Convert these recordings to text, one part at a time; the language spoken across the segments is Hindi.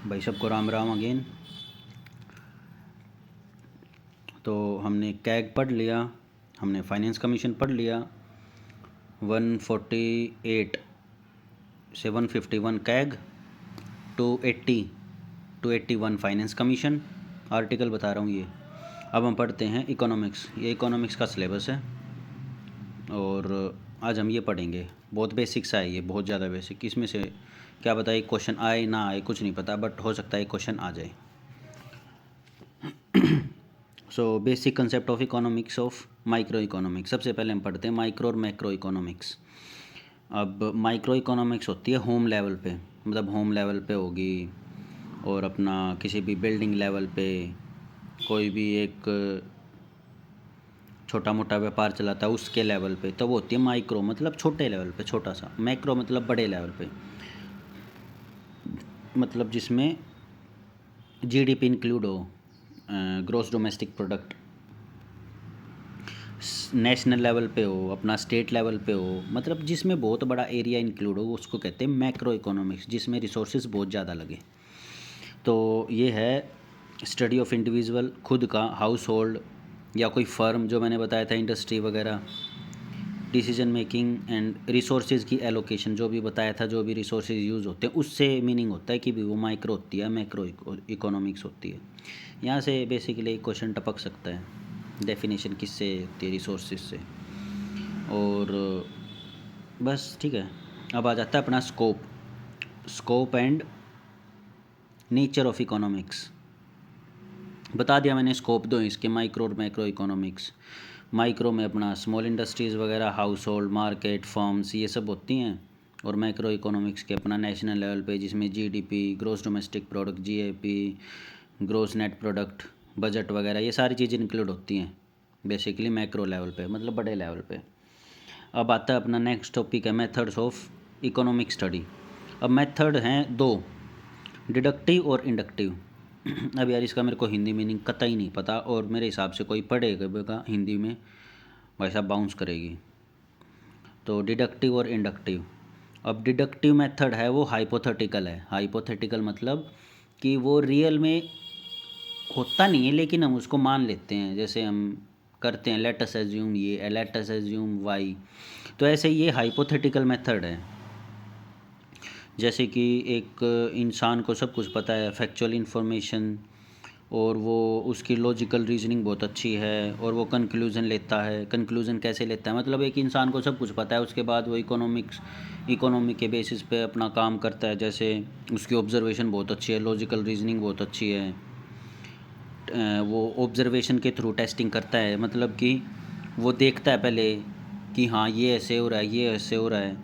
भाई सबको राम राम अगेन। तो हमने कैग पढ़ लिया, हमने फाइनेंस कमीशन पढ़ लिया। 148 से 151 कैग, 281 फाइनेंस कमीशन। आर्टिकल बता रहा हूँ ये। अब हम पढ़ते हैं इकोनॉमिक्स। ये इकोनॉमिक्स का सिलेबस है और आज हम ये पढ़ेंगे। बहुत बेसिक सा है ये, बहुत ज़्यादा बेसिक। इसमें से क्या पता एक क्वेश्चन आए ना आए, कुछ नहीं पता, बट हो सकता है एक क्वेश्चन आ जाए। So basic concept of economics of micro economics. सबसे पहले हम पढ़ते हैं माइक्रो और मैक्रो इकोनॉमिक्स। अब माइक्रो इकोनॉमिक्स होती है होम लेवल पे, मतलब होम लेवल पे होगी, और अपना किसी भी बिल्डिंग लेवल पे कोई भी एक छोटा मोटा व्यापार चलाता है उसके लेवल पे, तो वो होती है माइक्रो, मतलब छोटे लेवल पे, छोटा सा। मैक्रो मतलब बड़े लेवल पे, मतलब जिसमें जीडीपी इंक्लूड हो, gross domestic product, national level पे हो, अपना स्टेट लेवल पे हो, मतलब जिसमें बहुत बड़ा एरिया इंक्लूड हो, उसको कहते हैं मैक्रो इकोनॉमिक्स, जिसमें रिसोर्सेज बहुत ज़्यादा लगे। तो ये है स्टडी ऑफ इंडिविजुअल, खुद का, हाउस होल्ड या कोई फर्म, जो मैंने बताया था इंडस्ट्री वगैरह, डिसीजन मेकिंग एंड रिसोर्सेज की एलोकेशन, जो भी बताया था, जो भी रिसोर्सेज यूज़ होते हैं, उससे मीनिंग होता है कि भी वो माइक्रो होती है, मैक्रो इकोनॉमिक्स होती है। यहाँ से बेसिकली क्वेश्चन टपक सकता है, डेफिनेशन किससे होती है, रिसोर्सेज से। और बस ठीक है। अब आ जाता है अपना scope and nature of economics. बता दिया मैंने स्कोप दो इसके, माइक्रो और मैक्रो इकोनॉमिक्स। माइक्रो में अपना स्मॉल इंडस्ट्रीज़ वगैरह, हाउस होल्ड, मार्केट, फर्म्स, ये सब होती हैं। और मैक्रो इकोनॉमिक्स के अपना नेशनल लेवल पे, जिसमें GDP, gross domestic product, GAP, gross net product, budget वगैरह, ये सारी चीज़ें इंक्लूड होती हैं बेसिकली मैक्रो लेवल पे, मतलब बड़े लेवल पे। अब आता है अपना नेक्स्ट टॉपिक है मेथड्स ऑफ इकोनॉमिक स्टडी। अब मेथड हैं दो, डिडक्टिव और इंडक्टिव। अब यार इसका मेरे को हिंदी मीनिंग कतई नहीं पता, और मेरे हिसाब से कोई पढ़ेगा हिंदी में भाई साहब बाउंस करेगी। तो डिडक्टिव और इंडक्टिव। अब डिडक्टिव मेथड है वो हाइपोथेटिकल है। हाइपोथेटिकल मतलब कि वो रियल में होता नहीं है, लेकिन हम उसको मान लेते हैं। जैसे हम करते हैं लेट अस एज्यूम ये, लेट अस एज्यूम वाई, तो ऐसे ये हाइपोथेटिकल मेथड है। जैसे कि एक इंसान को सब कुछ पता है, फैक्चुअल इन्फॉर्मेशन, और वो उसकी लॉजिकल रीजनिंग बहुत अच्छी है, और वो कंक्लूज़न लेता है। कंक्लूज़न कैसे लेता है, मतलब एक इंसान को सब कुछ पता है, उसके बाद वो इकोनॉमी के बेसिस पे अपना काम करता है। जैसे उसकी ऑब्जर्वेशन बहुत अच्छी है, लॉजिकल रीजनिंग बहुत अच्छी है, वो ऑब्जर्वेशन के थ्रू टेस्टिंग करता है, मतलब कि वो देखता है पहले कि हाँ ये ऐसे हो रहा है, ये ऐसे हो रहा है,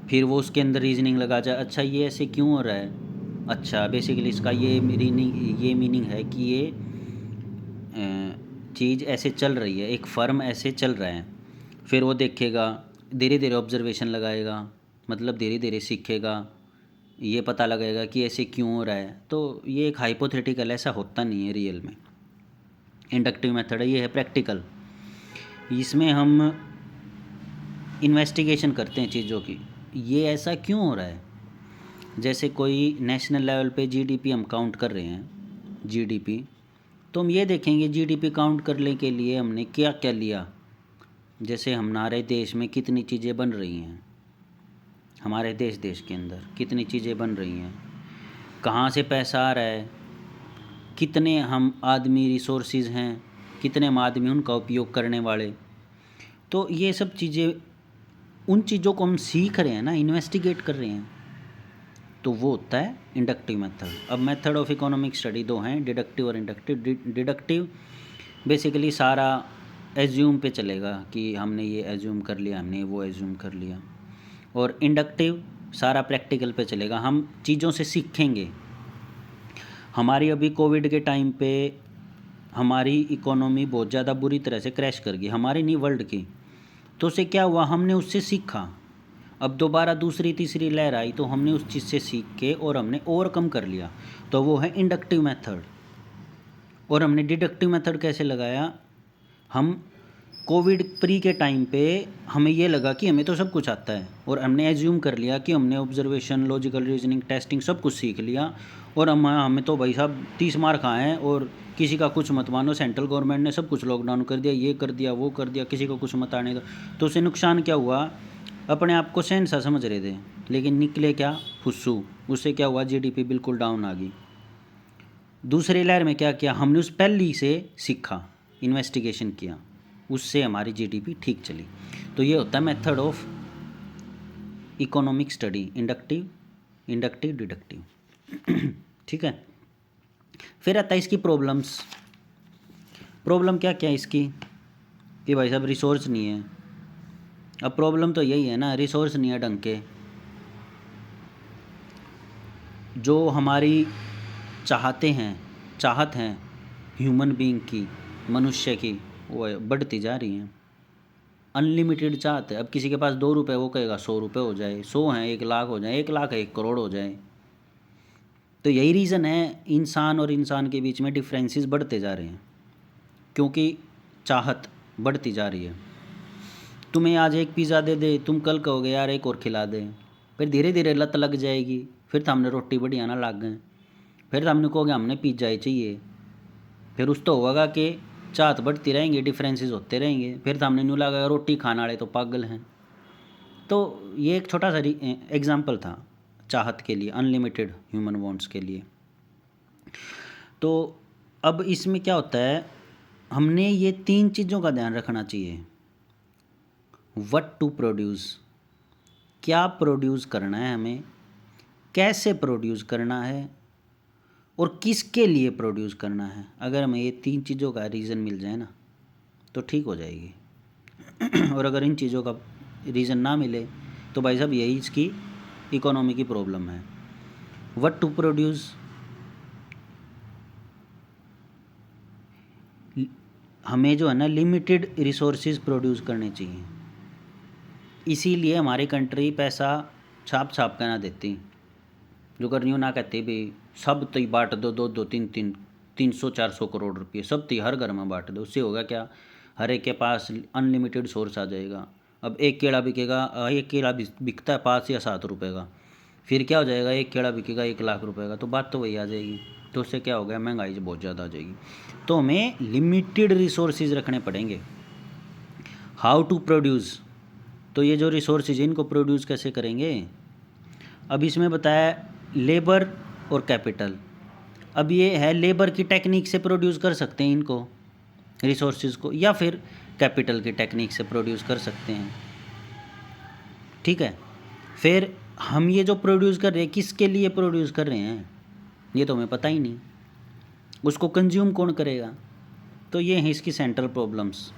फिर वो उसके अंदर रीजनिंग लगा जाए, अच्छा ये ऐसे क्यों हो रहा है, अच्छा बेसिकली इसका ये मीनिंग है कि ये चीज़ ऐसे चल रही है, एक फर्म ऐसे चल रहा है। फिर वो देखेगा, धीरे धीरे ऑब्जर्वेशन लगाएगा, मतलब धीरे धीरे सीखेगा, ये पता लगेगा कि ऐसे क्यों हो रहा है। तो ये एक हाइपोथेटिकल, ऐसा होता नहीं है रियल में। इंडक्टिव मेथड है, ये है प्रैक्टिकल। इसमें हम इन्वेस्टिगेशन करते हैं चीज़ों की, ये ऐसा क्यों हो रहा है। जैसे कोई नेशनल लेवल पे जीडीपी हम काउंट कर रहे हैं, जीडीपी, तो हम ये देखेंगे जीडीपी काउंट करने के लिए हमने क्या क्या लिया। जैसे हमारे देश में कितनी चीज़ें बन रही हैं, हमारे देश के अंदर कितनी चीज़ें बन रही हैं, कहाँ से पैसा आ रहा है, कितने हम आदमी रिसोर्सेज हैं, कितने हम आदमी उनका उपयोग करने वाले। तो ये सब चीज़ें, उन चीज़ों को हम सीख रहे हैं ना, इन्वेस्टिगेट कर रहे हैं, तो वो होता है इंडक्टिव मेथड। अब मेथड ऑफ इकोनॉमिक स्टडी दो हैं, डिडक्टिव और इंडक्टिव। डिडक्टिव बेसिकली सारा एज्यूम पे चलेगा कि हमने ये एज्यूम कर लिया, हमने वो एज्यूम कर लिया। और इंडक्टिव सारा प्रैक्टिकल पे चलेगा, हम चीज़ों से सीखेंगे। हमारी अभी कोविड के टाइम पे हमारी इकोनॉमी बहुत ज़्यादा बुरी तरह से क्रैश कर गई, हमारी नहीं वर्ल्ड की। तो उससे क्या हुआ, हमने उससे सीखा। अब दोबारा दूसरी तीसरी लहर आई तो हमने उस चीज़ से सीख के और हमने ओवरकम कर लिया, तो वो है इंडक्टिव मेथड। और हमने डिडक्टिव मेथड कैसे लगाया, हम कोविड प्री के टाइम पे हमें ये लगा कि हमें तो सब कुछ आता है और हमने एज्यूम कर लिया कि हमने ऑब्जर्वेशन, लॉजिकल रीजनिंग, टेस्टिंग सब कुछ सीख लिया और हमें तो भाई साहब 30 मार्क आए हैं और किसी का कुछ मत मानो, सेंट्रल गवर्नमेंट ने सब कुछ लॉकडाउन कर दिया, ये कर दिया, वो कर दिया, किसी को कुछ मत आने का। तो उससे नुकसान क्या हुआ, अपने आप को सहनसा समझ रहे थे, लेकिन निकले क्या, फुस्सू। उससे क्या हुआ, जीडीपी बिल्कुल डाउन आ गई। दूसरी लहर में क्या किया, हमने उस पहली से सीखा, इन्वेस्टिगेशन किया, उससे हमारी जीडीपी ठीक चली। तो ये होता है method of economic study, inductive, deductive. ठीक है। फिर आता है इसकी प्रॉब्लम्स। प्रॉब्लम क्या क्या है इसकी, कि भाई साहब रिसोर्स नहीं है। अब प्रॉब्लम तो यही है ना, रिसोर्स नहीं है ढंग के। जो हमारी चाहत हैं ह्यूमन बीइंग की, मनुष्य की, वो बढ़ती जा रही हैं। अनलिमिटेड चाहत है। अब किसी के पास 2 रुपये, वो कहेगा 100 रुपये हो जाए, 100 हैं 1 लाख हो जाए, 1 लाख है 1 करोड़ हो जाए। तो यही रीज़न है इंसान और इंसान के बीच में डिफरेंसेस बढ़ते जा रहे हैं, क्योंकि चाहत बढ़ती जा रही है। तुम्हें आज एक पिज़्ज़ा दे दे, तुम कल कहोगे यार एक और खिला दे, फिर धीरे धीरे लत लग जाएगी, फिर तो हमने रोटी बढ़िया ना लाग गए, फिर तो हमने कहोगे हमने पिज़्ज़ा ही चाहिए, फिर उस तो होगा कि चाहत बढ़ती रहेंगी, डिफरेंसेस होते रहेंगे, फिर तो हमने न्यू लगा रोटी खाने वाले तो पागल हैं। तो ये एक छोटा सा एग्जाम्पल था चाहत के लिए, अनलिमिटेड ह्यूमन वांट्स के लिए। तो अब इसमें क्या होता है, हमने ये 3 चीज़ों का ध्यान रखना चाहिए। व्हाट टू प्रोड्यूस, क्या प्रोड्यूस करना है हमें, कैसे प्रोड्यूस करना है और किसके लिए प्रोड्यूस करना है। अगर हमें ये 3 चीज़ों का रीज़न मिल जाए ना तो ठीक हो जाएगी। और अगर इन चीज़ों का रीज़न ना मिले तो भाई साहब यही इसकी इकोनॉमी की प्रॉब्लम है। व्हाट टू प्रोड्यूस, हमें जो है ना लिमिटेड रिसोर्सेज प्रोड्यूस करने चाहिए। इसीलिए हमारी कंट्री पैसा छाप छाप कर ना देती, जो करनी हो ना कहती भी सब तो ही बांट दो, 2-2, 3-3, 300-400 करोड़ रुपये सब तो हर घर में बांट दो। उससे होगा क्या, हर एक के पास अनलिमिटेड सोर्स आ जाएगा। अब एक केला बिकेगा, एक केला बिकता है 5 या 7 रुपये का, फिर क्या हो जाएगा, एक केला बिकेगा 1 लाख रुपए का, तो बात तो वही आ जाएगी। तो उससे क्या हो गया, महंगाई बहुत ज़्यादा आ जाएगी। तो हमें लिमिटेड रिसोर्सेज रखने पड़ेंगे। हाउ टू प्रोड्यूस, तो ये जो रिसोर्सेज इनको प्रोड्यूस कैसे करेंगे। अब इसमें बताया लेबर और कैपिटल। अब ये है लेबर की टेक्निक से प्रोड्यूस कर सकते हैं इनको रिसोर्सेज को, या फिर कैपिटल की टेक्निक से प्रोड्यूस कर सकते हैं। ठीक है। फिर हम ये जो प्रोड्यूस कर रहे हैं किसके लिए प्रोड्यूस कर रहे हैं ये तो हमें पता ही नहीं, उसको कंज्यूम कौन करेगा। तो ये हैं इसकी सेंट्रल प्रॉब्लम्स।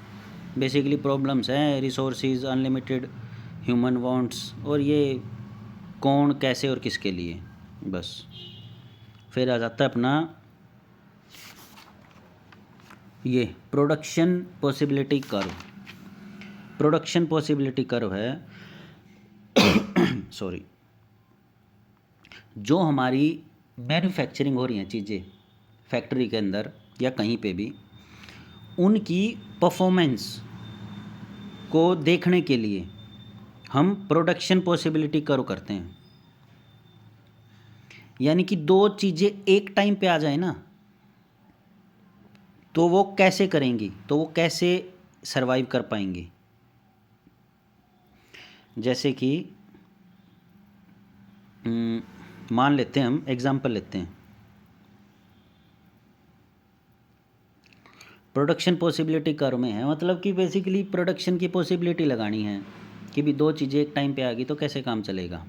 बेसिकली प्रॉब्लम्स हैं रिसोर्सेज, अनलिमिटेड ह्यूमन वांट्स, और ये कौन, कैसे और किसके लिए, बस। फिर आ जाता है अपना ये production possibility curve. Production possibility curve है सॉरी, जो हमारी मैन्युफैक्चरिंग हो रही हैं चीज़ें फैक्ट्री के अंदर या कहीं पे भी, उनकी परफॉर्मेंस को देखने के लिए हम प्रोडक्शन पॉसिबिलिटी कर्व करते हैं। यानी कि 2 चीज़ें एक टाइम पे आ जाए ना, तो वो कैसे करेंगी, तो वो कैसे सरवाइव कर पाएंगी। जैसे कि मान लेते हैं, हम एग्जांपल लेते हैं, प्रोडक्शन पॉसिबिलिटी कर्व में है, मतलब कि बेसिकली प्रोडक्शन की पॉसिबिलिटी लगानी है कि भी 2 चीज़ें एक टाइम पे आ गई तो कैसे काम चलेगा।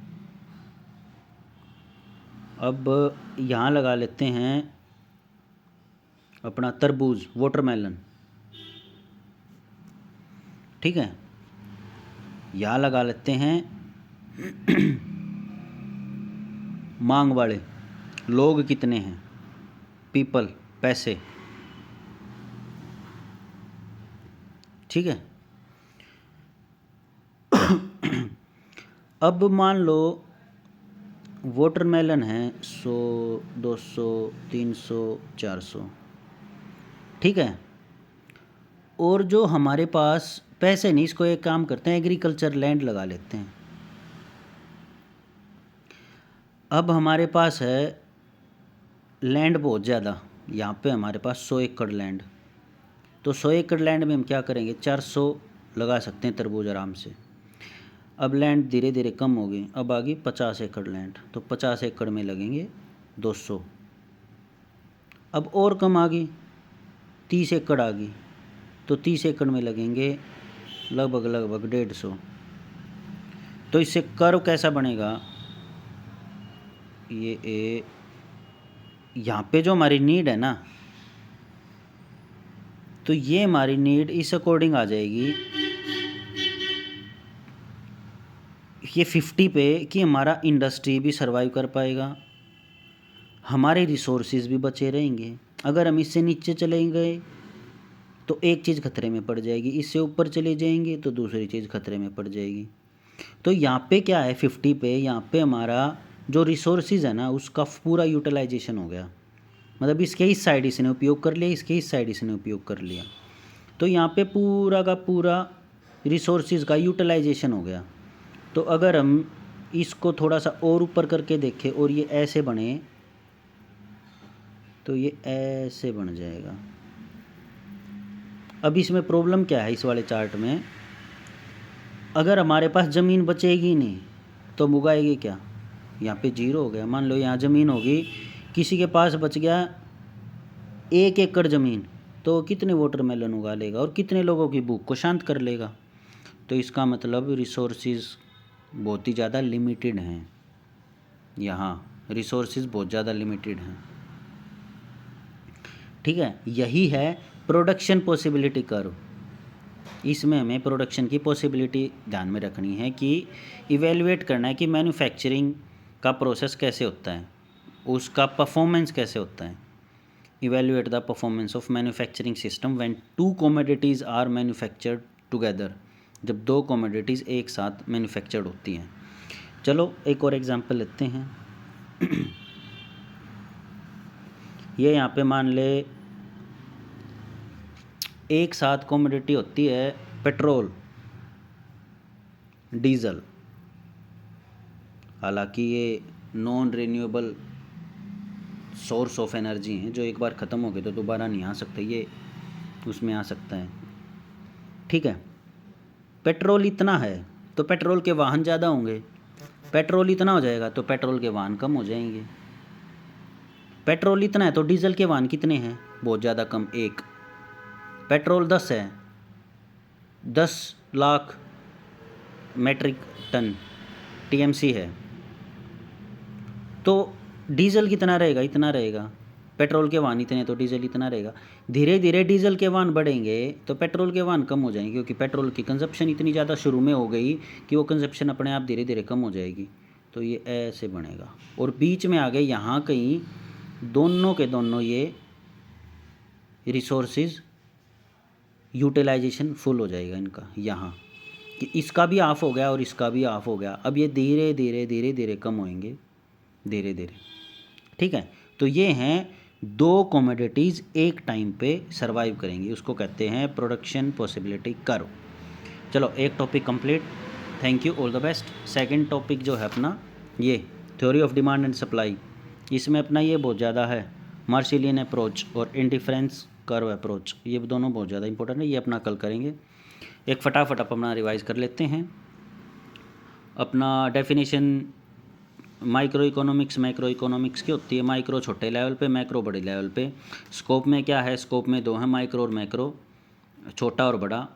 अब यहाँ लगा लेते हैं अपना तरबूज, वाटरमेलन, ठीक है। यहाँ लगा लेते हैं मांग वाले, लोग कितने हैं, पीपल, पैसे, ठीक है। अब मान लो वाटरमेलन है 100, 200, 300, 400, ठीक है। और जो हमारे पास पैसे नहीं, इसको एक काम करते हैं, एग्रीकल्चर लैंड लगा लेते हैं। अब हमारे पास है लैंड बहुत ज़्यादा, यहाँ पे हमारे पास 100 एकड़ लैंड। तो 100 एकड़ लैंड में हम क्या करेंगे, 400 लगा सकते हैं तरबूज आराम से। अब लैंड धीरे धीरे कम हो गई, अब आ गई 50 एकड़ लैंड, तो 50 एकड़ में लगेंगे 200। अब और कम आ गई, 30 एकड़ आ गई, तो 30 एकड़ में लगेंगे लगभग 150। तो इससे कर्व कैसा बनेगा, ये यहाँ पे जो हमारी नीड है ना, तो ये हमारी नीड इस अकॉर्डिंग आ जाएगी, ये 50 पे कि हमारा इंडस्ट्री भी सर्वाइव कर पाएगा, हमारे रिसोर्सेज भी बचे रहेंगे। अगर हम इससे नीचे चले गए तो एक चीज़ खतरे में पड़ जाएगी, इससे ऊपर चले जाएंगे तो दूसरी चीज़ खतरे में पड़ जाएगी। तो यहाँ पे क्या है, 50 पे यहाँ पे हमारा जो रिसोर्सेज है ना उसका पूरा यूटिलाइजेशन हो गया, मतलब इसके इस साइड इसने उपयोग कर लिया, इसके इस साइड इसने उपयोग कर लिया, तो यहाँ पे पूरा का पूरा रिसोर्सेज का यूटिलाइजेशन हो गया। तो अगर हम इसको थोड़ा सा और ऊपर करके देखें और ये ऐसे बने, तो ये ऐसे बन जाएगा। अब इसमें प्रॉब्लम क्या है, इस वाले चार्ट में अगर हमारे पास ज़मीन बचेगी नहीं तो हम उगाएंगे क्या, यहाँ पे 0 हो गया। मान लो यहाँ ज़मीन होगी, किसी के पास बच गया 1 एकड़ ज़मीन, तो कितने वाटरमेलन उगा लेगा और कितने लोगों की भूख को शांत कर लेगा। तो इसका मतलब रिसोर्सेज बहुत ही ज़्यादा लिमिटेड हैं, यहाँ रिसोर्सेज बहुत ज़्यादा लिमिटेड हैं। ठीक है, यही है प्रोडक्शन पॉसिबिलिटी कर्व। इसमें हमें प्रोडक्शन की पॉसिबिलिटी ध्यान में रखनी है कि इवेलुएट करना है कि मैन्युफैक्चरिंग का प्रोसेस कैसे होता है, उसका परफॉर्मेंस कैसे होता है। Evaluate the performance of manufacturing system when 2 commodities are manufactured together, जब 2 कमोडिटीज़ एक साथ मैन्युफैक्चर्ड होती हैं। चलो एक और एग्जांपल लेते हैं। ये यहाँ पे मान ले एक साथ कमोडिटी होती है पेट्रोल, डीजल। हालांकि ये non renewable source of energy हैं, जो एक बार ख़त्म हो गए तो दोबारा नहीं आ सकते, ये उसमें आ सकता है। ठीक है, पेट्रोल इतना है तो पेट्रोल के वाहन ज़्यादा होंगे, पेट्रोल इतना हो जाएगा तो पेट्रोल के वाहन कम हो जाएंगे। पेट्रोल इतना है तो डीजल के वाहन कितने हैं, बहुत ज़्यादा कम, 1। पेट्रोल 10 है, 10 लाख मेट्रिक टन टीएमसी है, तो डीजल कितना रहेगा, इतना रहेगा। पेट्रोल के वाहन इतने तो डीजल इतना रहेगा। धीरे धीरे डीजल के वाहन बढ़ेंगे तो पेट्रोल के वाहन कम हो जाएंगे, क्योंकि पेट्रोल की कंजप्शन इतनी ज़्यादा शुरू में हो गई कि वो कंजप्शन अपने आप धीरे धीरे कम हो जाएगी। तो ये ऐसे बनेगा, और बीच में आ गए यहाँ कहीं दोनों के दोनों ये रिसोर्सेज यूटिलाइजेशन फुल हो जाएगा इनका, यहाँ कि इसका भी ऑफ हो गया और इसका भी ऑफ हो गया। अब ये धीरे धीरे धीरे धीरे कम होंगे, धीरे धीरे। ठीक है, तो ये हैं 2 कमोडिटीज़ एक टाइम पे सर्वाइव करेंगी, उसको कहते हैं प्रोडक्शन पॉसिबिलिटी कर्व। चलो एक topic complete, thank you, all the best. Second topic जो है अपना ये theory of demand and supply, इसमें अपना ये बहुत ज़्यादा है, मार्सिलियन अप्रोच और इंडिफरेंस कर्व अप्रोच, ये दोनों बहुत ज़्यादा इंपॉर्टेंट है, ये अपना कल करेंगे। एक फटाफट अपना रिवाइज कर लेते हैं। अपना definition micro economics macro economics की होती है, माइक्रो छोटे लेवल पे, मैक्रो बड़े लेवल पे। स्कोप में क्या है, स्कोप में 2 हैं, माइक्रो और मैक्रो, छोटा और बड़ा।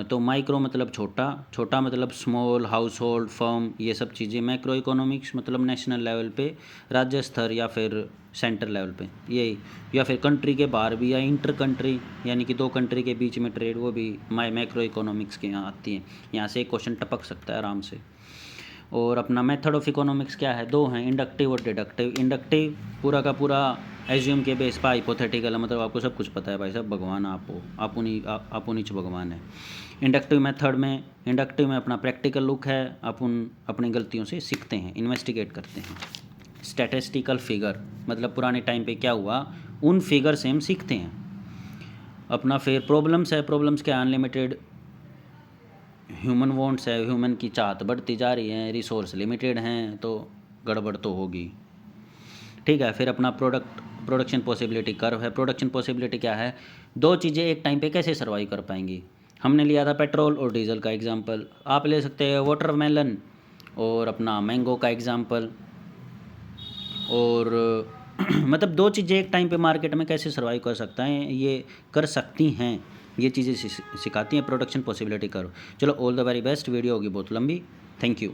तो माइक्रो मतलब छोटा, छोटा मतलब स्मॉल, हाउस होल्ड, फर्म, ये सब चीज़ें। मैक्रो इकोनॉमिक्स मतलब नेशनल लेवल पे, राज्य स्तर या फिर सेंटर लेवल पे, यही, या फिर कंट्री के बाहर भी, या इंटर कंट्री यानी कि 2 कंट्री के बीच में ट्रेड, वो भी मैक्रो इकोनॉमिक्स के यहाँ आती है। यहाँ से एक क्वेश्चन टपक सकता है आराम से। और अपना मेथड ऑफ इकोनॉमिक्स क्या है, 2 हैं, इंडक्टिव और डिडक्टिव। इंडक्टिव पूरा का पूरा एज्यूम के बेस पर, हाइपोथेटिकल, मतलब आपको सब कुछ पता है भाई साहब, भगवान आप हो, आप नीच भगवान है। इंडक्टिव मेथड में, इंडक्टिव में अपना प्रैक्टिकल लुक है, अपन अपनी गलतियों से सीखते हैं, इन्वेस्टिगेट करते हैं। स्टैटिस्टिकल फिगर मतलब पुराने टाइम पे क्या हुआ, उन फिगर से हम सीखते हैं। अपना फिर प्रॉब्लम्स है, प्रॉब्लम्स क्या, अनलिमिटेड ह्यूमन वांट्स है, ह्यूमन की चाहत बढ़ती जा रही है, रिसोर्स लिमिटेड हैं, तो गड़बड़ तो होगी। ठीक है, फिर अपना प्रोडक्शन पॉसिबिलिटी कर्व है। प्रोडक्शन पॉसिबिलिटी क्या है, दो चीज़ें एक टाइम पे कैसे सर्वाइव कर पाएंगी। हमने लिया था पेट्रोल और डीजल का एग्जांपल, आप ले सकते हैं वाटरमेलन और अपना मैंगो का एग्जांपल। और मतलब दो चीज़ें एक टाइम पे मार्केट में कैसे सर्वाइव कर सकता है, ये कर सकती हैं, ये चीज़ें सिखाती हैं प्रोडक्शन पॉसिबिलिटी कर्व। चलो, all the very best. Video होगी बहुत लंबी। Thank you.